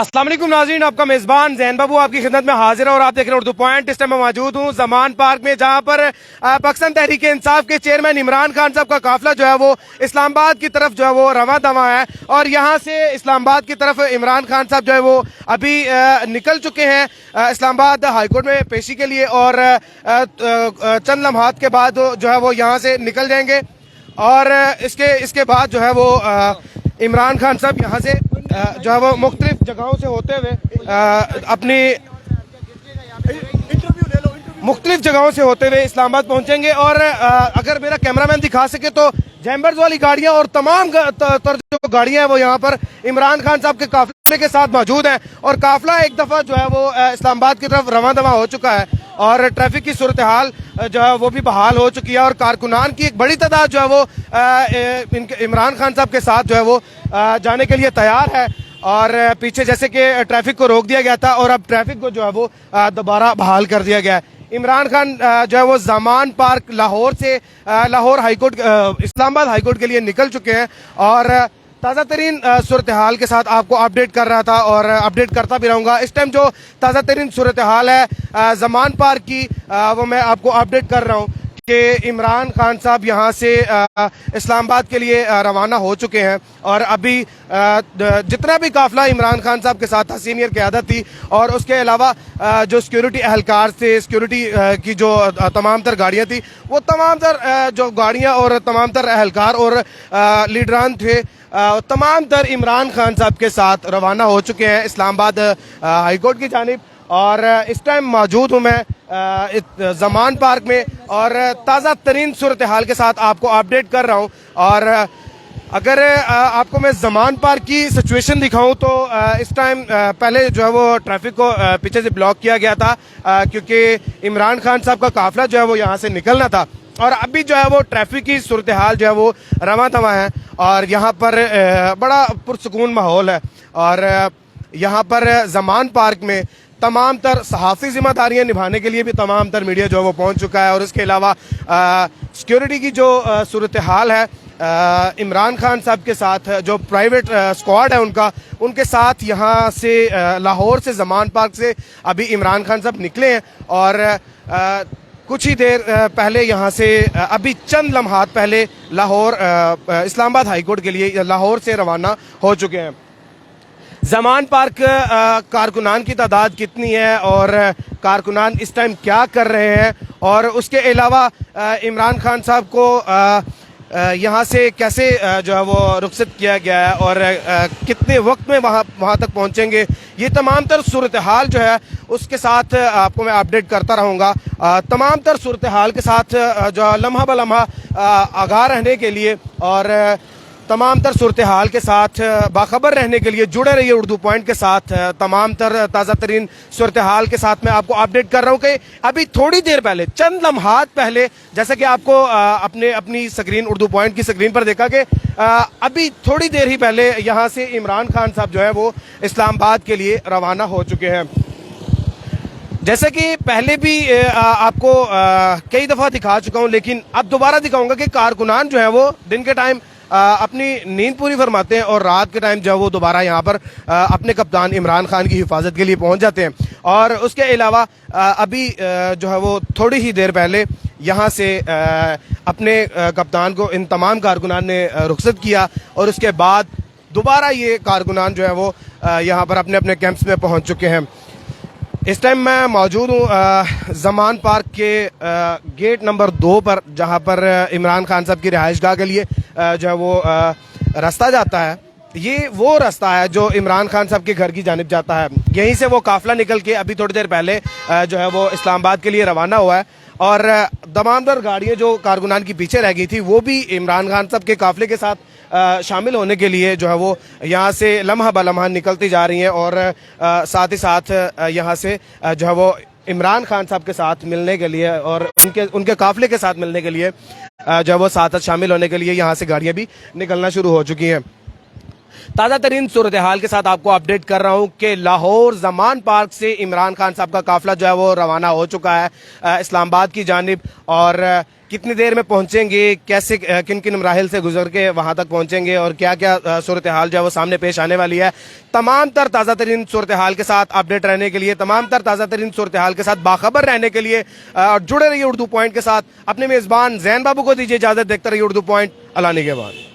अस्सलाम वालेकुम नाज़रीन, आपका मेज़बान ज़ैन बाबू आपकी खिदमत में हाजिर है और आप देख रहे हैं उर्दू पॉइंट। इस टाइम मैं मौजूद हूँ ज़मान पार्क में, जहाँ पर पाकिस्तान तहरीक इंसाफ के चेयरमैन इमरान खान साहब का काफिला जो है वो इस्लामाबाद की तरफ जो है वो रवा दवा है। और यहाँ से इस्लामाबाद की तरफ इमरान खान साहब जो है वो अभी निकल चुके हैं इस्लामाबाद हाईकोर्ट में पेशी के लिए, और चंद लम्हात के बाद जो है वो यहाँ से निकल जाएंगे। और इसके बाद जो है वो इमरान खान साहब यहाँ से जो है वो मुख्तलिफ जगहों से होते हुए अपनी मुख्तलिफ जगहों से होते हुए इस्लामाबाद पहुंचेंगे। और अगर मेरा कैमरामैन दिखा सके तो जैम्बर्स वाली गाड़ियां और तमाम जो गाड़ियां हैं वो यहाँ पर इमरान खान साहब के काफिले के साथ मौजूद हैं। और काफिला एक दफ़ा जो है वो इस्लामाबाद की तरफ रवां दवा हो चुका है और ट्रैफिक की सूरत हाल जो है वो भी बहाल हो चुकी है। और कारकुनान की एक बड़ी तादाद जो है वो इमरान खान साहब के साथ जो है वो जाने के लिए तैयार है। और पीछे जैसे कि ट्रैफिक को रोक दिया गया था और अब ट्रैफिक को जो है वो दोबारा बहाल कर दिया गया है। इमरान खान जो है वो ज़मान पार्क लाहौर से लाहौर हाईकोर्ट इस्लामाबाद हाईकोर्ट के लिए निकल चुके हैं। और ताज़ा तरीन सूरत हाल के साथ आपको अपडेट कर रहा था और अपडेट करता भी रहूँगा। इस टाइम जो ताज़ा तरीन सूरत हाल है ज़मान पार्क की वो मैं आपको अपडेट कर रहा हूँ कि इमरान खान साहब यहाँ से इस्लामाबाद के लिए रवाना हो चुके हैं। और अभी जितना भी काफिला इमरान खान साहब के साथ था, सीनियर क़यादत थी और उसके अलावा जो सिक्योरिटी अहलकार थे, सिक्योरिटी की जो तमाम तर गाड़ियाँ थी, वो तमाम तर जो गाड़ियाँ और तमाम तर अहलकार और लीडरान थे तमाम तर इमरान खान साहब के साथ रवाना हो चुके हैं इस्लामाबाद हाईकोर्ट की जानिब। और इस टाइम मौजूद हूँ मैं ज़मान पार्क में और ताज़ा तरीन सूरत हाल के साथ आपको अपडेट कर रहा हूँ। और अगर आपको मैं ज़मान पार्क की सिचुएशन दिखाऊं तो इस टाइम पहले जो है वो ट्रैफिक को पीछे से ब्लॉक किया गया था क्योंकि इमरान खान साहब का काफिला जो है वो यहाँ से निकलना था। और अभी जो है वो ट्रैफिक की सूरत हाल जो है वो रवां तवां है और यहाँ पर बड़ा पुरसुकून माहौल है। और यहाँ पर ज़मान पार्क में तमाम तर सहाफ़ी जिम्मेदारियाँ निभाने के लिए भी तमाम तर मीडिया जो है वो पहुँच चुका है। और इसके अलावा सिक्योरिटी की जो सूरत हाल है इमरान खान साहब के साथ जो प्राइवेट स्क्वाड है उनके साथ यहाँ से लाहौर से ज़मान पार्क से अभी इमरान खान साहब निकले हैं। और कुछ ही देर पहले यहाँ से अभी चंद लम्हात पहले लाहौर इस्लामाबाद हाईकोर्ट के लिए लाहौर से रवाना हो चुके हैं। ज़मान पार्क कारकुनान की तादाद कितनी है और कारकुनान इस टाइम क्या कर रहे हैं और उसके अलावा इमरान खान साहब को यहाँ से कैसे जो है वो रुखसत किया गया है और कितने वक्त में वहाँ तक पहुँचेंगे, ये तमाम तर सूरत हाल जो है उसके साथ आपको मैं अपडेट करता रहूँगा। तमाम तर सूरत हाल के साथ जो लम्हा ब लम्हा आगाह रहने के लिए और तमाम तर सूरत हाल के साथ बाखबर रहने के लिए जुड़े रहिए उर्दू पॉइंट के साथ। तमाम तर ताज़ा तरीन सूरत हाल के साथ मैं आपको अपडेट कर रहा हूँ कि अभी थोड़ी देर पहले चंद लम्हात पहले जैसे कि आपको अपनी स्क्रीन उर्दू पॉइंट की स्क्रीन पर देखा कि अभी थोड़ी देर ही पहले यहाँ से इमरान खान साहब जो है वो इस्लामाबाद के लिए रवाना हो चुके हैं। जैसे कि पहले भी आपको कई दफ़ा दिखा चुका हूँ लेकिन अब दोबारा दिखाऊंगा कि कारकुनान जो है वो दिन के टाइम अपनी नींद पूरी फरमाते हैं और रात के टाइम जब वो दोबारा यहाँ पर अपने कप्तान इमरान खान की हिफाजत के लिए पहुँच जाते हैं। और उसके अलावा अभी जो है वो थोड़ी ही देर पहले यहाँ से अपने कप्तान को इन तमाम कारकुनान ने रुखसत किया और उसके बाद दोबारा ये कारकुनान जो है वो यहाँ पर अपने अपने कैंप्स में पहुँच चुके हैं। इस टाइम मैं मौजूद हूँ ज़मान पार्क के गेट नंबर 2 पर, जहाँ पर इमरान खान साहब की रिहाइशगाह के लिए जो है वो रास्ता जाता है। ये वो रास्ता है जो इमरान खान साहब के घर की जानिब जाता है। यहीं से वो काफिला निकल के अभी थोड़ी देर पहले जो है वो इस्लामाबाद के लिए रवाना हुआ है। और तमामतर गाड़ियाँ जो कारकुनान की पीछे रह गई थी वो भी इमरान खान साहब के काफिले के साथ शामिल होने के लिए जो है वो यहाँ से लम्हा ब लम्हा निकलती जा रही हैं। और साथ ही साथ यहाँ से जो है वो इमरान खान साहब के साथ मिलने के लिए और उनके काफिले के साथ मिलने के लिए जो है वो साथ शामिल होने के लिए यहाँ से गाड़ियाँ भी निकलना शुरू हो चुकी हैं। ताज़ा तरीन सूरत हाल के साथ आपको अपडेट कर रहा हूं कि लाहौर जमान पार्क से इमरान खान साहब का काफिला जो है वो रवाना हो चुका है इस्लामाबाद की जानिब। और कितनी देर में पहुंचेंगे, कैसे किन किन मराहिल से गुजर के वहां तक पहुंचेंगे और क्या क्या सूरत हाल जो है वो सामने पेश आने वाली है, तमाम तर ताज़ा तरीन सूरत हाल के साथ अपडेट रहने के लिए, तमाम तर ताज़ा तरीन सूरत हाल के साथ बाखबर रहने के लिए और जुड़े रहिए उर्दू पॉइंट के साथ। अपने मेज़बान जैन बाबू को दीजिए इजाज़त, देखते रहिए उर्दू पॉइंट। अल्लाह निगहबान।